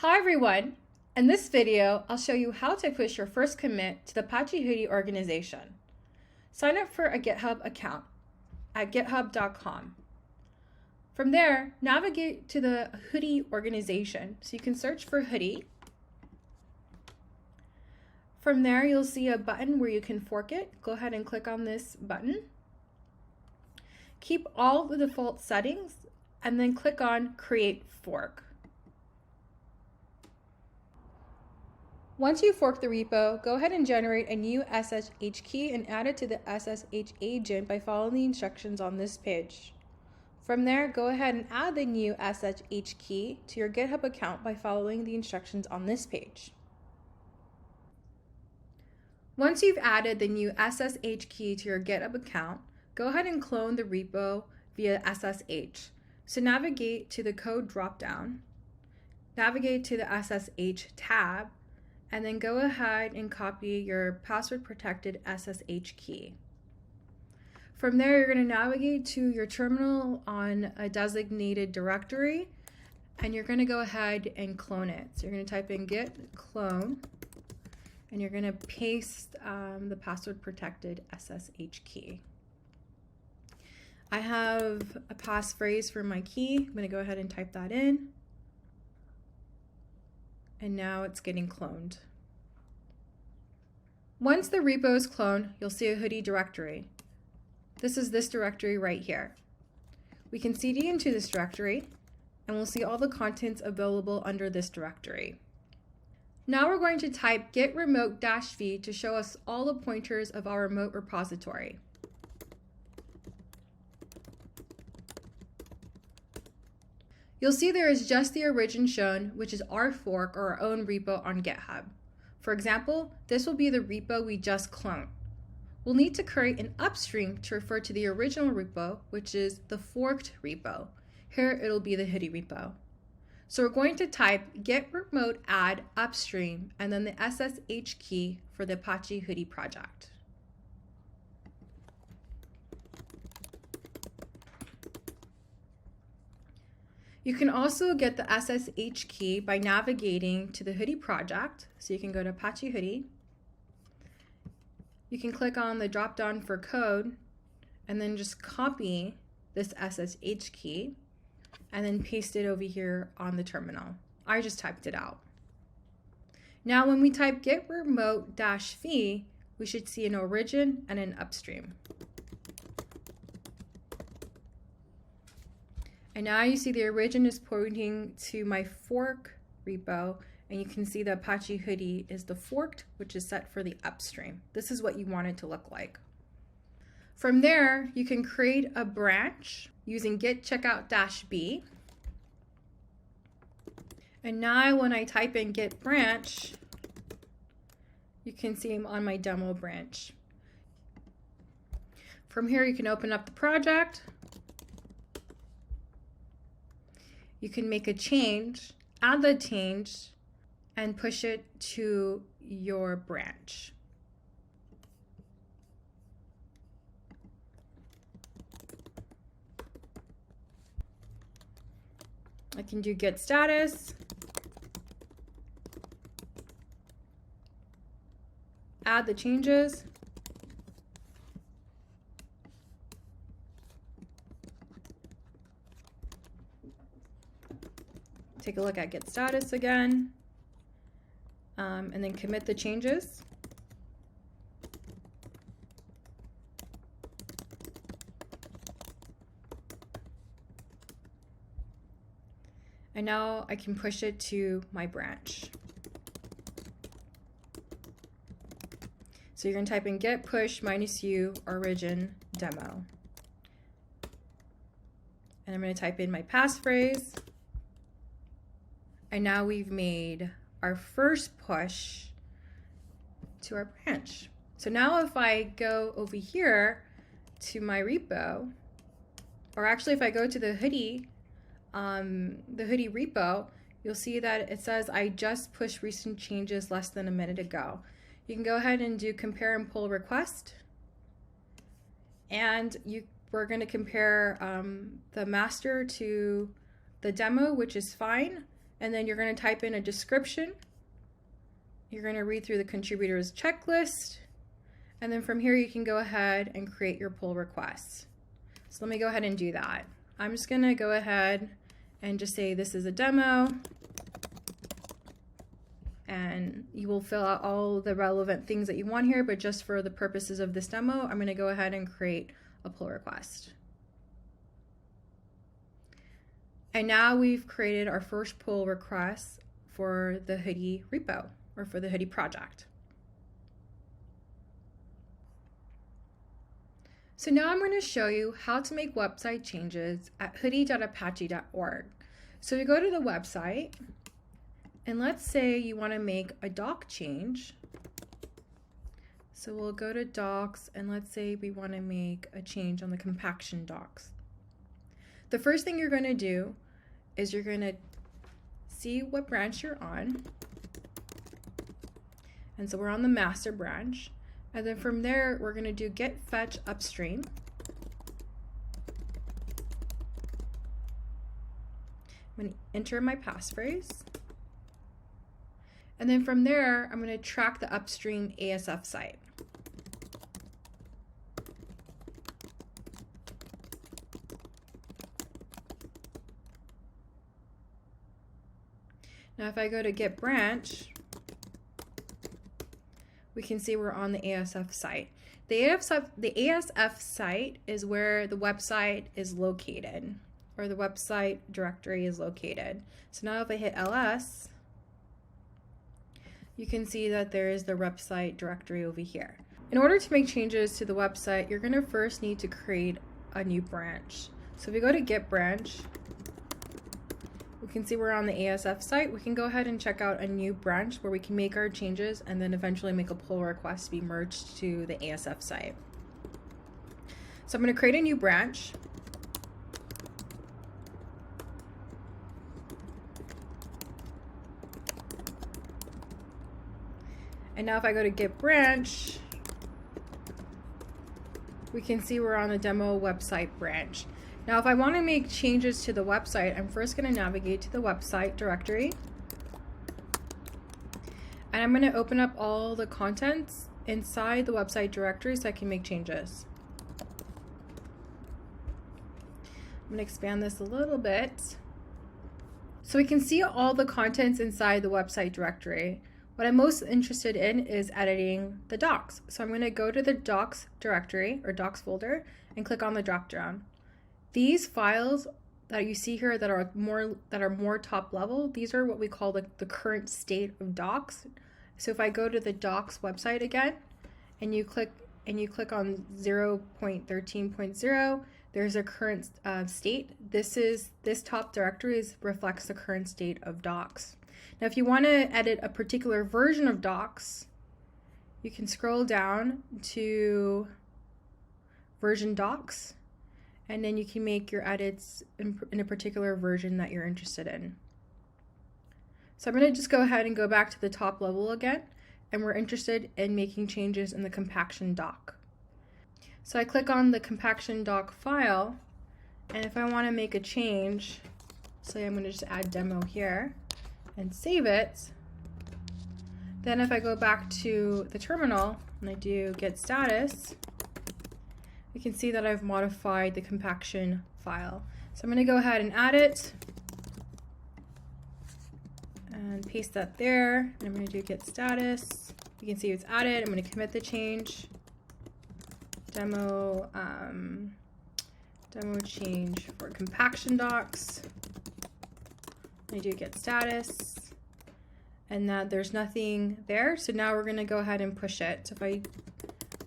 Hi everyone! In this video, I'll show you how to push your first commit to the Apache Hudi organization. Sign up for a GitHub account at github.com. From there, navigate to the Hudi organization so you can search for Hudi. From there, you'll see a button where you can fork it. Go ahead and click on this button. Keep all the default settings and then click on Create Fork. Once you fork the repo, go ahead and generate a new SSH key and add it to the SSH agent by following the instructions on this page. From there, go ahead and add the new SSH key to your GitHub account by following the instructions on this page. Once you've added the new SSH key to your GitHub account, go ahead and clone the repo via SSH. So navigate to the code dropdown, navigate to the SSH tab, and then go ahead and copy your password protected SSH key. From there, you're going to navigate to your terminal on a designated directory, and you're going to go ahead and clone it. So you're going to type in git clone, and you're going to paste the password protected SSH key. I have a passphrase for my key. I'm going to go ahead and type that in. And now it's getting cloned. Once the repo is cloned, you'll see a Hudi directory. This is this directory right here. We can cd into this directory, and we'll see all the contents available under this directory. Now we're going to type git remote-v to show us all the pointers of our remote repository. You'll see there is just the origin shown, which is our fork or our own repo on GitHub. For example, this will be the repo we just cloned. We'll need to create an upstream to refer to the original repo, which is the forked repo. Here it'll be the Hudi repo. So we're going to type git remote add upstream and then the SSH key for the Apache Hudi project. You can also get the SSH key by navigating to the Hudi project. So you can go to Apache Hudi. You can click on the drop down for code and then just copy this SSH key and then paste it over here on the terminal. I just typed it out. Now when we type git remote-v, we should see an origin and an upstream. And now you see the origin is pointing to my fork repo, and you can see the Apache Hudi is the forked, which is set for the upstream. This is what you want it to look like. From there, you can create a branch using git checkout-b. And now when I type in git branch, you can see I'm on my demo branch. From here, you can open up the project. You can make a change, add the change, and push it to your branch. I can do git status, add the changes, take a look at git status again, and then commit the changes. And now I can push it to my branch. So you're going to type in git push -u origin demo. And I'm going to type in my passphrase. And now we've made our first push to our branch. So now if I go over here to my repo, or actually if I go to the Hudi repo, you'll see that it says I just pushed recent changes less than a minute ago. You can go ahead and do compare and pull request. And we're going to compare the master to the demo, which is fine. and then you're going to type in a description. You're going to read through the contributors checklist, and then from here you can go ahead and create your pull requests. So let me go ahead and do that. I'm just going to go ahead and just say this is a demo, and you will fill out all the relevant things that you want here, but just for the purposes of this demo, I'm going to go ahead and create a pull request. And now we've created our first pull request for the Hudi repo, or for the Hudi project. So now I'm going to show you how to make website changes at hudi.apache.org. So we go to the website, and let's say you want to make a doc change. So we'll go to docs, and let's say we want to make a change on the compaction docs. The first thing you're going to do is you're going to see what branch you're on. And so we're on the master branch. And then from there, we're going to do get fetch upstream. I'm going to enter my passphrase. And then from there, I'm going to track the upstream ASF site. Now if I go to get branch, we can see we're on the ASF site. The ASF site is where the website is located, or the website directory is located. So now if I hit ls, you can see that there is the website directory over here. In order to make changes to the website, you're going to first need to create a new branch. So if we go to get branch, we can see we're on the ASF site. We can go ahead and check out a new branch where we can make our changes and then eventually make a pull request to be merged to the ASF site. So I'm going to create a new branch. And now if I go to get branch, we can see we're on the demo website branch. Now if I want to make changes to the website, I'm first going to navigate to the website directory. And I'm going to open up all the contents inside the website directory so I can make changes. I'm going to expand this a little bit. So we can see all the contents inside the website directory. What I'm most interested in is editing the docs. So I'm going to go to the docs directory or docs folder and click on the drop down. These files that you see here that are more top level, these are what we call the current state of docs. So if I go to the docs website again and you click on 0.13.0, there's a current state. This top directory reflects the current state of docs. Now if you want to edit a particular version of docs, you can scroll down to version docs, and then you can make your edits in a particular version that you're interested in. So I'm going to just go ahead and go back to the top level again, and we're interested in making changes in the compaction doc. So I click on the compaction doc file, and if I want to make a change, say I'm going to just add demo here and save it, then if I go back to the terminal and I do get status, we can see that I've modified the compaction file. So I'm going to go ahead and add it and paste that there. And I'm going to do get status. You can see it's added. I'm going to commit the change. Demo change for compaction docs. I do get status, and that there's nothing there. So now we're going to go ahead and push it. So if I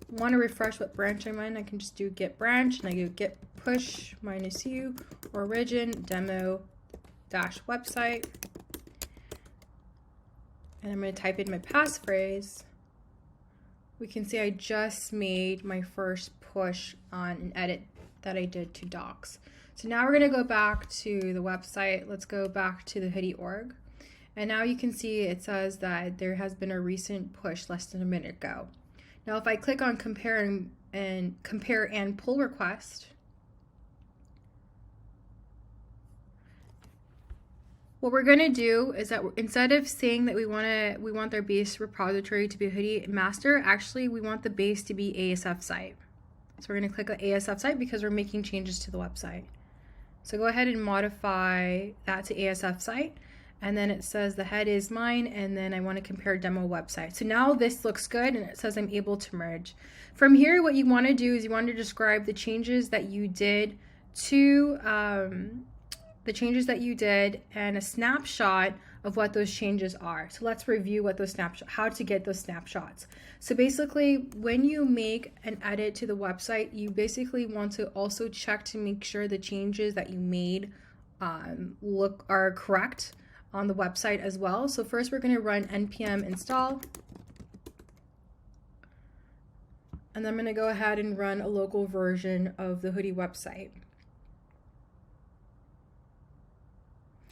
want to refresh what branch I'm in, I can just do get branch, and I do get push -u origin demo dash website, and I'm going to type in my passphrase. We can see I just made my first push on an edit that I did to docs. So now we're going to go back to the website. Let's go back to the Hudi org. And now you can see it says that there has been a recent push less than a minute ago. Now if I click on compare and pull request, What we're going to do is that instead of saying that we want their base repository to be Hudi master, actually we want the base to be ASF site. So we're going to click on ASF site because we're making changes to the website. So go ahead and modify that to ASF site. And then it says the head is mine, and then I want to compare demo website. So now this looks good, and it says I'm able to merge. From here, what you want to do is you want to describe the changes that you did to and a snapshot of what those changes are. So let's review what those how to get those snapshots. So basically, when you make an edit to the website, you basically want to also check to make sure the changes that you made are correct on the website as well. So first we're going to run npm install, and then I'm going to go ahead and run a local version of the Hudi website.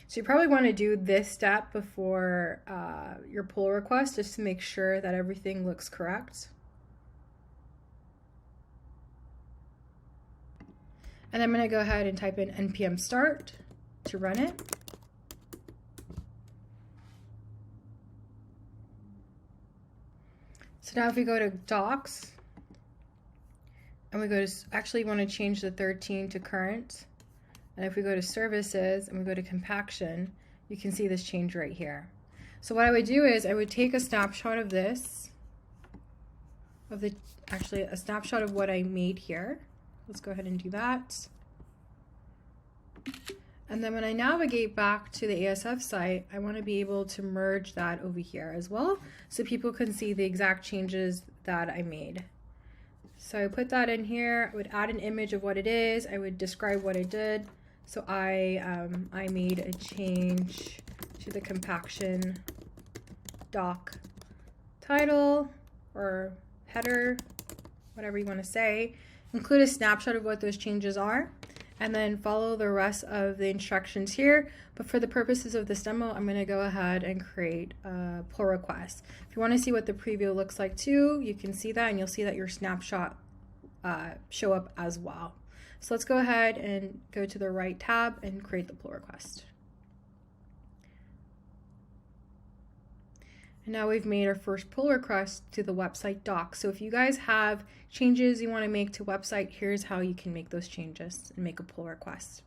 So you probably want to do this step before your pull request, just to make sure that everything looks correct. And I'm going to go ahead and type in npm start to run it. So now if we go to docs, and we go to, actually want to change the 13 to current. And if we go to services and we go to compaction, you can see this change right here. So what I would do is I would take a snapshot of this, actually a snapshot of what I made here. Let's go ahead and do that. And then when I navigate back to the ASF site, I want to be able to merge that over here as well, so people can see the exact changes that I made. So I put that in here. I would add an image of what it is. I would describe what I did. So I made a change to the compaction doc title or header, whatever you want to say. Include a snapshot of what those changes are, and then follow the rest of the instructions here. But for the purposes of this demo, I'm going to go ahead and create a pull request. If you want to see what the preview looks like too, you can see that, and you'll see that your snapshot show up as well. So let's go ahead and go to the right tab and create the pull request. And now we've made our first pull request to the website doc. So if you guys have changes you want to make to website, here's how you can make those changes and make a pull request.